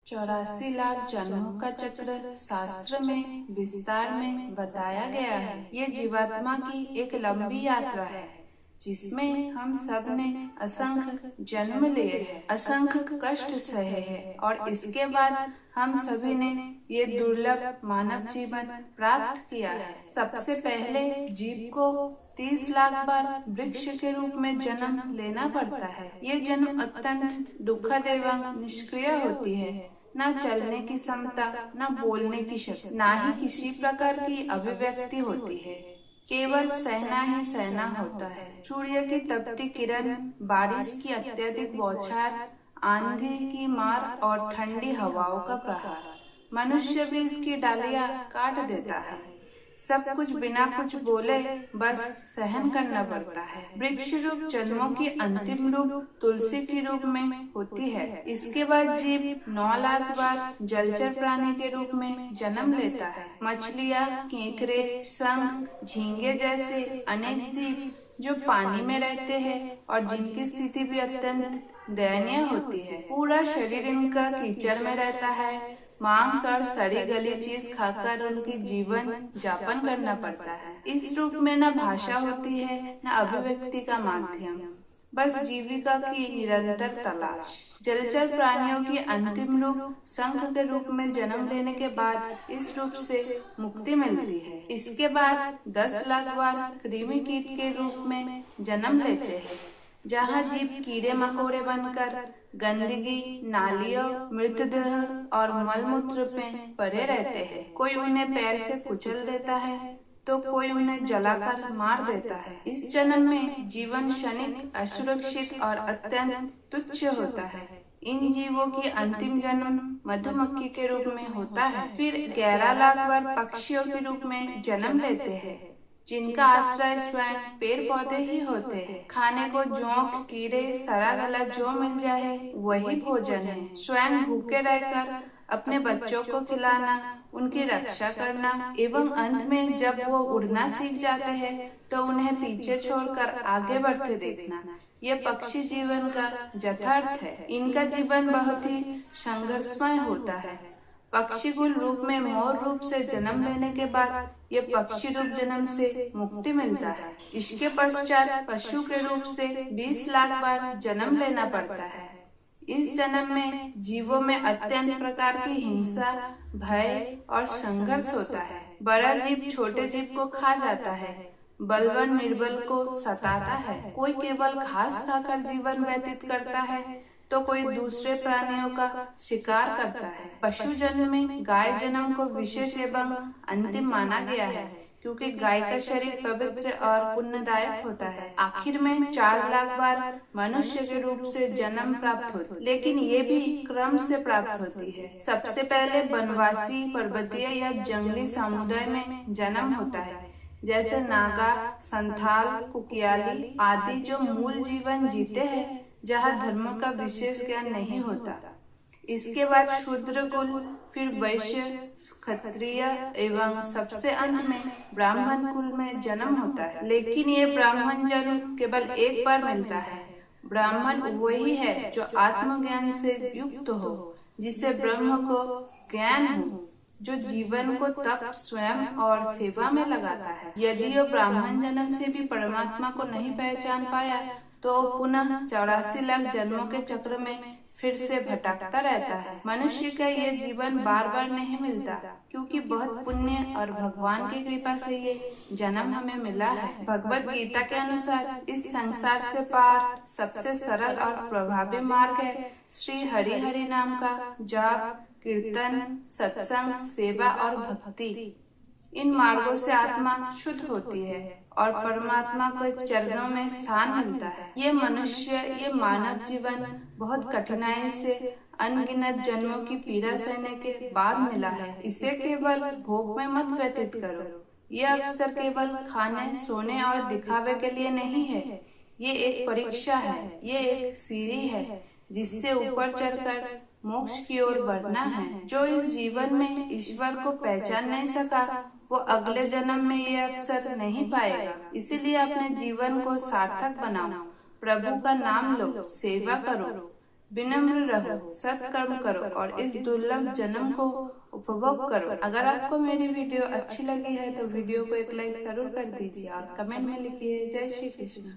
84 लाख जन्मों का चक्र शास्त्र में विस्तार में बताया गया है। ये जीवात्मा की एक लंबी यात्रा है जिसमें हम सब ने असंख्य जन्म लिए हैं, असंख्य कष्ट सहे हैं और इसके बाद हम सभी ने ये दुर्लभ मानव जीवन प्राप्त किया है। सबसे पहले जीव को 30 लाख बार वृक्ष के रूप में जन्म लेना पड़ता है। ये जन्म अत्यंत दुखद एवं निष्क्रिय होती है। न चलने की क्षमता, न बोलने की शक्ति, न ही किसी प्रकार की अभिव्यक्ति होती है। केवल सहना ही सहना होता है। सूर्य की तपती किरण, बारिश की अत्यधिक बौछार, आंधी की मार और ठंडी हवाओं का प्रहार, मनुष्य भी इसकी डालियां काट देता है। सब कुछ बिना कुछ बोले बस सहन करना पड़ता है। वृक्ष रूप जन्मों की अंतिम रूप तुलसी की रूप में होती है। इसके बाद जीव 9 लाख बार जलचर प्राणी के रूप में जन्म लेता है। मछलियाँ, केकड़े, शंख, झींगे जैसे अनेक जीव जो पानी में रहते हैं और जिनकी स्थिति भी अत्यंत दयनीय होती है। पूरा शरीर इनका कीचड़ में रहता है। मांस और सड़ी गली चीज खाकर उनकी जीवन यापन करना पड़ता है। इस रूप में न भाषा होती है, न अभिव्यक्ति का माध्यम, बस जीविका की निरंतर तलाश। जलचर प्राणियों की अंतिम रूप शंख के रूप में जन्म लेने के बाद इस रूप से मुक्ति मिलती है। इसके बाद 10 लाख बार कृमि कीट के रूप में जन्म लेते हैं, जहाँ जीव कीड़े मकोड़े बनकर गंदगी, नालियों, मृतदेह और मलमूत्र में पड़े रहते हैं। कोई उन्हें पैर से कुचल देता है तो कोई उन्हें जलाकर मार देता है। इस जन्म में जीवन क्षणिक, असुरक्षित और अत्यंत तुच्छ होता है। इन जीवों की अंतिम जन्म मधुमक्खी के रूप में होता है। फिर 11 लाख बार पक्षियों के रूप में जन्म लेते हैं, जिनका आश्रय स्वयं पेड़ पौधे ही होते हैं। खाने को जोंक, कीड़े, सड़ा गला जो मिल जाए वही भोजन है। स्वयं भूखे रहकर अपने बच्चों को खिलाना, उनकी रक्षा करना एवं अंत में जब वो उड़ना सीख जाते हैं तो उन्हें पीछे छोड़कर आगे बढ़ते देखना, ये पक्षी जीवन का यथार्थ है। इनका जीवन बहुत ही संघर्षमय होता है। पक्षी कुल रूप में मोर रूप से जन्म लेने के बाद ये पक्षी रूप जन्म से मुक्ति मिलता है। इसके पश्चात पशु के रूप से 20 लाख बार जन्म लेना पड़ता है। इस जन्म में जीवों में अत्यंत प्रकार की हिंसा, भय और संघर्ष होता है। बड़ा जीव छोटे जीव को खा जाता है, बलवान निर्बल को सताता है। कोई केवल घास खाकर जीवन व्यतीत करता है तो कोई दूसरे प्राणियों का शिकार करता है। पशु जन्म में गाय जन्म को विशेष एवं अंतिम माना गया है, क्योंकि गाय का शरीर पवित्र और पुण्यदायक होता है। आखिर में 4 लाख बार मनुष्य के रूप से जन्म प्राप्त होती, लेकिन ये भी क्रम से प्राप्त होती है। सबसे पहले वनवासी, पर्वतीय या जंगली समुदाय में जन्म होता है, जैसे नागा, संथाल, कुकियाली आदि, जो मूल जीवन जीते हैं जहाँ धर्म का विशेष ज्ञान नहीं होता। इसके बाद शूद्र कुल, फिर वैश्य, क्षत्रिय एवं सबसे अंत में ब्राह्मण कुल में जन्म होता है। लेकिन ये ब्राह्मण जन्म केवल एक बार मिलता है। ब्राह्मण वही है जो आत्मज्ञान से युक्त हो, जिसे ब्रह्म को ज्ञान हो, जो जीवन को तप, स्वयं और सेवा में लगाता है। यदि वो ब्राह्मण जन्म से भी परमात्मा को नहीं पहचान पाया तो पुनः 84 लाख जन्मों के चक्र में फिर से भटकता रहता है। मनुष्य का ये जीवन बार बार नहीं मिलता, क्योंकि बहुत पुण्य और भगवान की कृपा से ये जन्म हमें मिला है। भगवत गीता के अनुसार इस संसार से पार सबसे सरल और प्रभावी मार्ग है श्री हरि हरि नाम का जाप, कीर्तन, सत्संग, सेवा और भक्ति। इन मार्गों से आत्मा शुद्ध होती है और परमात्मा को चरणों में स्थान मिलता है। ये मनुष्य, ये मानव जीवन बहुत कठिनाई से अनगिनत जन्मों की पीड़ा सहने के बाद मिला है। इसे केवल भोग में मत व्यतीत करो। ये अवसर केवल खाने, सोने और दिखावे के लिए नहीं है। ये एक परीक्षा है, ये एक सीढ़ी है जिससे ऊपर चढ़कर मोक्ष की ओर बढ़ना है। जो इस जीवन में ईश्वर को पहचान नहीं सका वो अगले जन्म में ये अवसर नहीं पाएगा। इसीलिए अपने जीवन को सार्थक बनाओ, प्रभु का नाम लो, सेवा करो, विनम्र रहो, सत्कर्म करो और इस दुर्लभ जन्म को उपभोग करो। अगर आपको मेरी वीडियो अच्छी लगी है तो वीडियो को एक लाइक जरूर कर दीजिए और कमेंट में लिखिए जय श्री कृष्ण।